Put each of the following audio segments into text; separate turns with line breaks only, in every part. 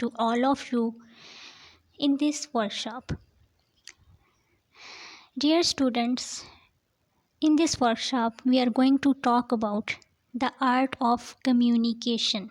to all of you in this workshop. Dear students, in this workshop we are going to talk about the art of communication.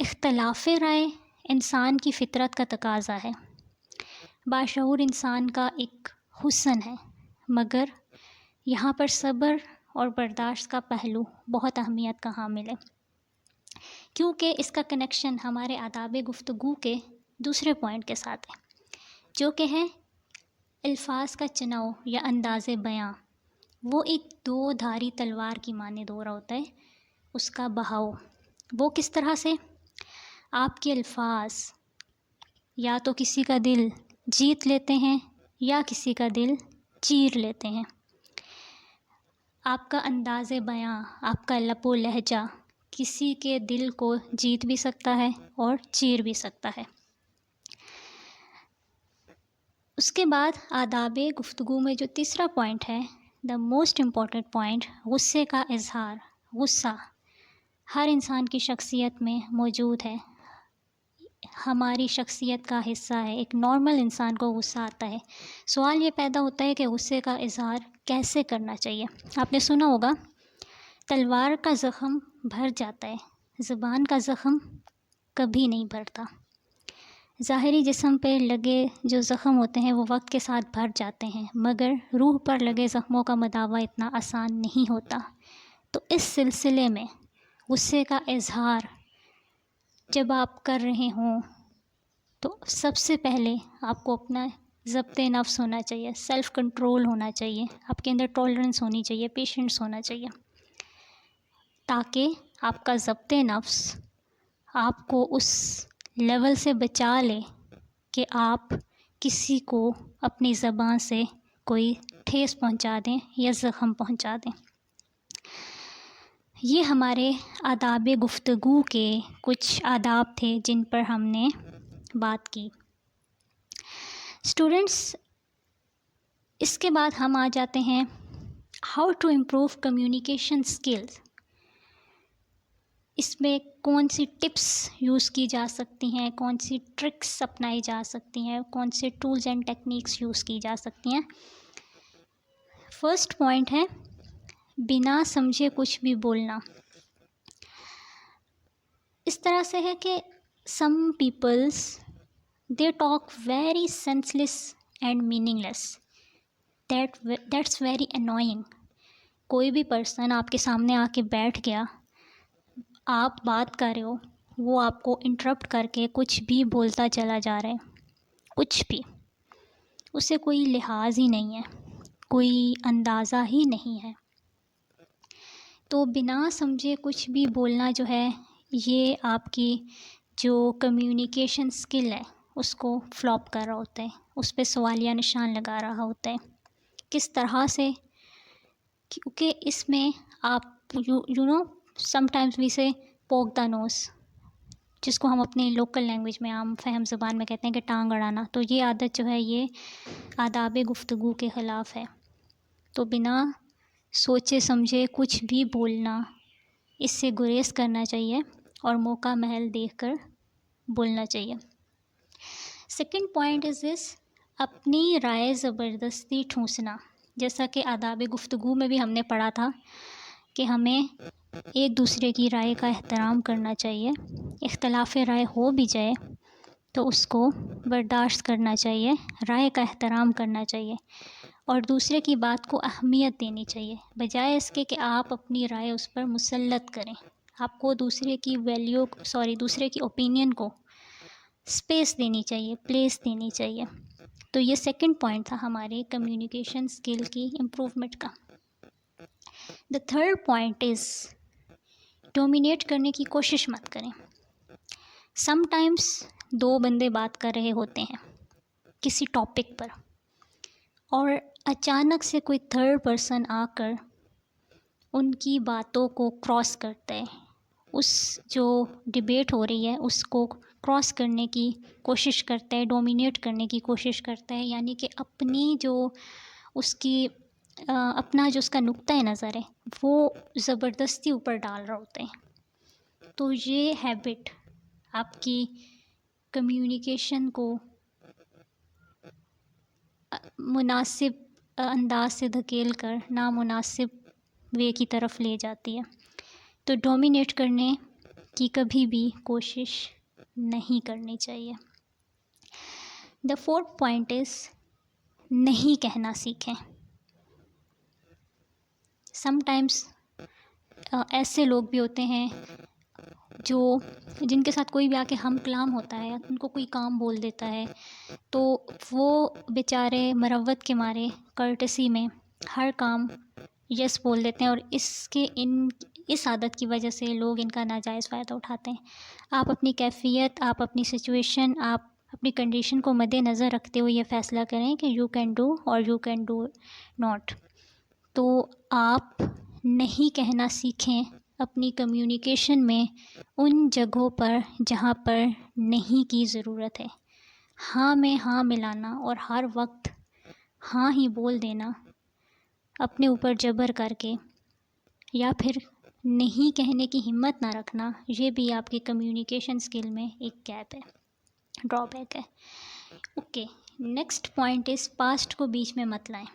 اختلاف رائے انسان کی فطرت کا تقاضا ہے، باشعور انسان کا ایک حسن ہے، مگر یہاں پر صبر اور برداشت کا پہلو بہت اہمیت کا حامل ہے، کیونکہ اس کا کنیکشن ہمارے آداب گفتگو کے دوسرے پوائنٹ کے ساتھ ہے، جو کہ ہے الفاظ کا چناؤ یا انداز بیاں۔ وہ ایک دو دھاری تلوار کی مانند ہو رہا ہوتا ہے، اس کا بہاؤ وہ کس طرح سے آپ کے الفاظ یا تو کسی کا دل جیت لیتے ہیں یا کسی کا دل چیر لیتے ہیں۔ آپ کا انداز بیاں، آپ کا لب و لہجہ کسی کے دل کو جیت بھی سکتا ہے اور چیر بھی سکتا ہے۔ اس کے بعد آداب گفتگو میں جو تیسرا پوائنٹ ہے، دا موسٹ امپورٹنٹ پوائنٹ، غصے کا اظہار۔ غصہ ہر انسان کی شخصیت میں موجود ہے، ہماری شخصیت کا حصہ ہے۔ ایک نارمل انسان کو غصہ آتا ہے۔ سوال یہ پیدا ہوتا ہے کہ غصے کا اظہار کیسے کرنا چاہیے۔ آپ نے سنا ہوگا، تلوار کا زخم بھر جاتا ہے، زبان کا زخم کبھی نہیں بھرتا۔ ظاہری جسم پہ لگے جو زخم ہوتے ہیں وہ وقت کے ساتھ بھر جاتے ہیں، مگر روح پر لگے زخموں کا مداوع اتنا آسان نہیں ہوتا۔ تو اس سلسلے میں غصے کا اظہار جب آپ کر رہے ہوں تو سب سے پہلے آپ کو اپنا ضبط نفس ہونا چاہیے، سیلف کنٹرول ہونا چاہیے، آپ کے اندر ٹالرنس ہونی چاہیے، پیشنس ہونا چاہیے، تاکہ آپ کا ضبط نفس آپ کو اس لیول سے بچا لے کہ آپ کسی کو اپنی زبان سے کوئی ٹھیس پہنچا دیں یا زخم پہنچا دیں۔ یہ ہمارے آداب گفتگو کے کچھ آداب تھے جن پر ہم نے بات کی۔ اسٹوڈنٹس، اس کے بعد ہم آ جاتے ہیں how to improve communication skills. اس میں کون سی ٹپس یوز کی جا سکتی ہیں، کون سی ٹرکس اپنائی جا سکتی ہیں، کون سے ٹولز اینڈ ٹیکنیکس یوز کی جا سکتی ہیں۔ فرسٹ پوائنٹ ہے بنا سمجھے کچھ بھی بولنا۔ اس طرح سے ہے کہ some peoples they talk very senseless and meaningless, that's very annoying. کوئی بھی پرسن آپ کے سامنے آ کے بیٹھ گیا، آپ بات کر رہے ہو، وہ آپ کو انٹرپٹ کر کے کچھ بھی بولتا چلا جا رہا ہے، کچھ بھی، اسے کوئی لحاظ ہی نہیں ہے، کوئی اندازہ ہی نہیں ہے۔ تو بنا سمجھے کچھ بھی بولنا جو ہے، یہ آپ کی جو کمیونیکیشن سکل ہے اس کو فلاپ کر رہا ہوتا ہے، اس پہ سوالیہ نشان لگا رہا ہوتا ہے۔ کس طرح سے؟ کیونکہ اس میں آپ you know some times we سے پوک دا نوز، جس کو ہم اپنی لوکل لینگویج میں عام فہم زبان میں کہتے ہیں کہ ٹانگ اڑانا۔ تو یہ عادت جو ہے یہ آداب گفتگو کے خلاف ہے۔ تو بنا سوچے سمجھے کچھ بھی بولنا، اس سے گریز کرنا چاہیے اور موقع محل دیکھ کر بولنا چاہیے۔ سیکنڈ پوائنٹ از دس، اپنی رائے زبردستی ٹھونسنا۔ جیسا کہ آداب گفتگو میں بھی ہم نے پڑھا تھا کہ ہمیں ایک دوسرے کی رائے کا احترام کرنا چاہیے، اختلاف رائے ہو بھی جائے تو اس کو برداشت کرنا چاہیے، رائے کا احترام کرنا چاہیے اور دوسرے کی بات کو اہمیت دینی چاہیے، بجائے اس کے کہ آپ اپنی رائے اس پر مسلط کریں۔ آپ کو دوسرے کی دوسرے کی اوپینین کو اسپیس دینی چاہیے، پلیس دینی چاہیے۔ تو یہ سیکنڈ پوائنٹ تھا ہمارے کمیونیکیشن اسکل کی امپروومنٹ کا۔ The third point is dominate کرنے کی کوشش مت کریں۔ سم ٹائمس دو بندے بات کر رہے ہوتے ہیں کسی ٹاپک پر، اور اچانک سے کوئی تھرڈ پرسن آ کر ان کی باتوں کو کراس کرتا ہے، اس جو ڈیبیٹ ہو رہی ہے اس کو کراس کرنے کی کوشش کرتا ہے، ڈومینیٹ کرنے کی کوشش کرتا ہے، یعنی کہ اپنی جو اس کی اپنا جو اس کا نقطۂ نظر ہے وہ زبردستی اوپر ڈال رہا ہوتا ہے۔ تو یہ ہیبٹ آپ کی کمیونیکیشن کو مناسب انداز سے دھکیل کر نامناسب وے کی طرف لے جاتی ہے۔ تو ڈومینیٹ کرنے کی کبھی بھی کوشش نہیں کرنی چاہیے. دا فورتھ پوائنٹ از نہیں کہنا سیکھیں. سم ٹائمس ایسے لوگ بھی ہوتے ہیں جن کے ساتھ کوئی بھی آ کے ہم کلام ہوتا ہے، ان کو کوئی کام بول دیتا ہے تو وہ بیچارے مروت کے مارے کرٹسی میں ہر کام یس بول دیتے ہیں، اور اس عادت کی وجہ سے لوگ ان کا ناجائز فائدہ اٹھاتے ہیں. آپ اپنی کیفیت، آپ اپنی سچویشن، آپ اپنی کنڈیشن کو مد نظر رکھتے ہوئے یہ فیصلہ کریں کہ یو کین ڈو اور یو کین ڈو ناٹ. تو آپ نہیں کہنا سیکھیں اپنی کمیونیکیشن میں ان جگہوں پر جہاں پر نہیں کی ضرورت ہے. ہاں میں ہاں ملانا اور ہر وقت ہاں ہی بول دینا اپنے اوپر جبر کر کے، یا پھر نہیں کہنے کی ہمت نہ رکھنا، یہ بھی آپ کی کمیونیکیشن اسکل میں ایک گیپ ہے، ڈرا بیک ہے. Okay, next point is past کو بیچ میں مت لائیں.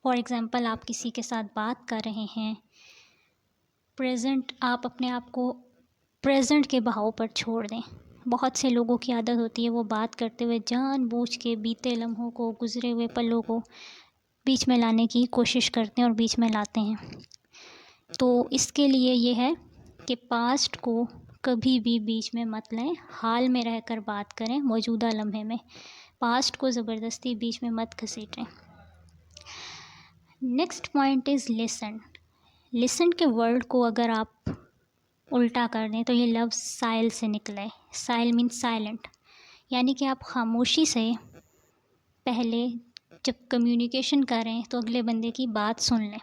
فار ایگزامپل آپ کسی کے ساتھ بات کر رہے ہیں، آپ اپنے آپ کو پریزنٹ کے بہاؤ پر چھوڑ دیں. بہت سے لوگوں کی عادت ہوتی ہے وہ بات کرتے ہوئے جان بوجھ کے بیتے لمحوں کو، گزرے ہوئے پلوں کو بیچ میں لانے کی کوشش کرتے ہیں اور بیچ میں لاتے ہیں. تو اس کے لیے یہ ہے کہ پاسٹ کو کبھی بھی بیچ میں مت لیں، حال میں رہ کر بات کریں، موجودہ لمحے میں. پاسٹ کو زبردستی بیچ میں مت گھسیٹیں. نیکسٹ پوائنٹ از لسن. لسن کے ورڈ کو اگر آپ الٹا کر دیں تو یہ لفظ سائل سے نکلا ہے. سائل مینس سائلنٹ، یعنی کہ آپ خاموشی سے پہلے جب کمیونیکیشن کریں تو اگلے بندے کی بات سن لیں،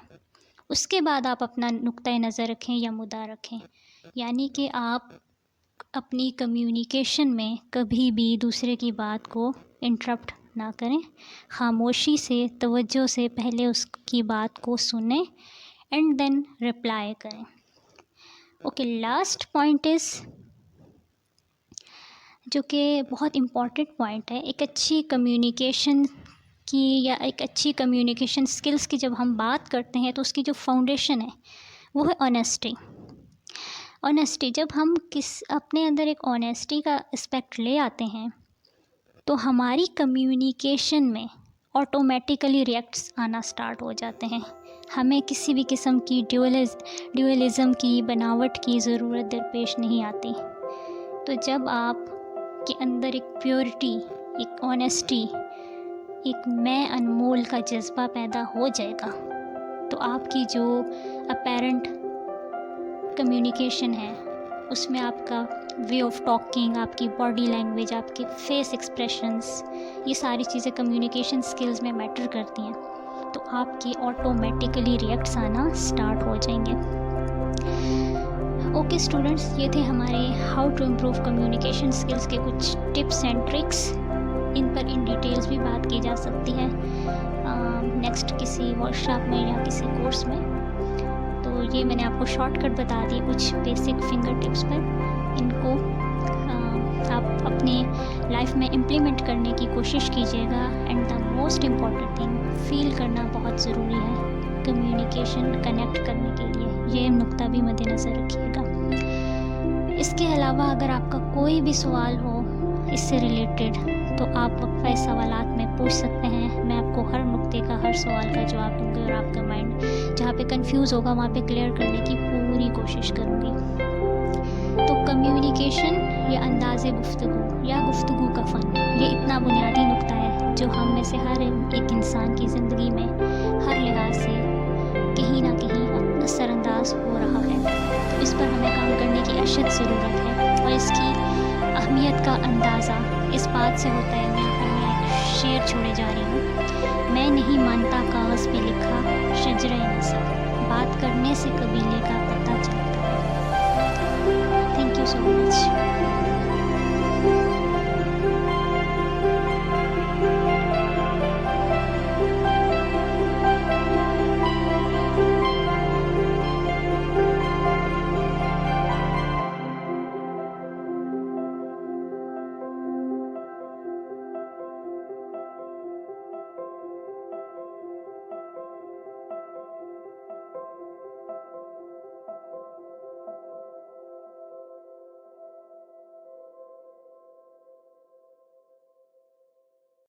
اس کے بعد آپ اپنا نقطۂ نظر رکھیں یا مدعا رکھیں. یعنی کہ آپ اپنی کمیونیکیشن میں کبھی بھی دوسرے کی بات کو انٹرپٹ نہ کریں، خاموشی سے توجہ سے پہلے اس کی بات کو سنیں اینڈ دین رپلائی کریں. اوکے، لاسٹ پوائنٹ از جو کہ بہت امپورٹنٹ پوائنٹ ہے. ایک اچھی کمیونیکیشن کی یا ایک اچھی کمیونیکیشن سکلز کی جب ہم بات کرتے ہیں تو اس کی جو فاؤنڈیشن ہے وہ ہے آنیسٹی. آنیسٹی، جب ہم اپنے اندر ایک آنیسٹی کا اسپیکٹ لے آتے ہیں تو ہماری کمیونیکیشن میں آٹومیٹیکلی ریئیکٹس آنا سٹارٹ ہو جاتے ہیں. ہمیں کسی بھی قسم کی ڈیولزم کی، بناوٹ کی ضرورت درپیش نہیں آتی. تو جب آپ کے اندر ایک پیورٹی، ایک آنیسٹی، ایک میں انمول کا جذبہ پیدا ہو جائے گا تو آپ کی جو اپیرنٹ کمیونیکیشن ہے اس میں آپ کا وے آف ٹاکنگ، آپ کی باڈی لینگویج، آپ کے فیس ایکسپریشنس، یہ ساری چیزیں کمیونیکیشن سکلز میں میٹر کرتی ہیں. تو آپ کے آٹومیٹیکلی ریئیکٹس آنا سٹارٹ ہو جائیں گے. اوکے اسٹوڈنٹس، یہ تھے ہمارے how to improve communication skills کے کچھ ٹپس اینڈ ٹرکس. ان پر ان ڈیٹیلز بھی بات کی جا سکتی ہے نیکسٹ کسی ورک شاپ میں یا کسی کورس میں. تو یہ میں نے آپ کو شارٹ کٹ بتا دی کچھ بیسک فنگر ٹپس پر. ان کو آپ اپنے لائف میں امپلیمنٹ کرنے کی کوشش کیجیے گا. And the most important thing, feel کرنا بہت ضروری ہے کمیونیکیشن کنیکٹ کرنے کے لیے. یہ نقطہ بھی مد نظر رکھیے گا. اس کے علاوہ اگر آپ کا کوئی بھی سوال ہو اس سے ریلیٹڈ تو آپ وقفہ سوالات میں پوچھ سکتے ہیں. میں آپ کو ہر نقطے کا، ہر سوال کا جواب دوں گی اور آپ کا مائنڈ جہاں پہ کنفیوز ہوگا وہاں پہ کلیئر کرنے کی پوری کوشش کروں گی. تو کمیونیکیشن یا انداز گفتگو یا گفتگو کا فن، یہ اتنا بنیادی نقطہ ہے جو ہم میں سے ہر ایک انسان کی زندگی میں ہر لحاظ سے کہیں نہ کہیں اثر انداز ہو رہا ہے. تو اس پر ہمیں کام کرنے کی اشد ضرورت ہے. اور اس کی اہمیت کا اندازہ اس بات سے ہوتا ہے، میں ایک شعر چھوڑے جا رہی ہوں. میں نہیں مانتا کاغذ پہ لکھا شجرہ نصب، بات کرنے سے قبیلے کا پتہ چلتا ہے. Thank you so much.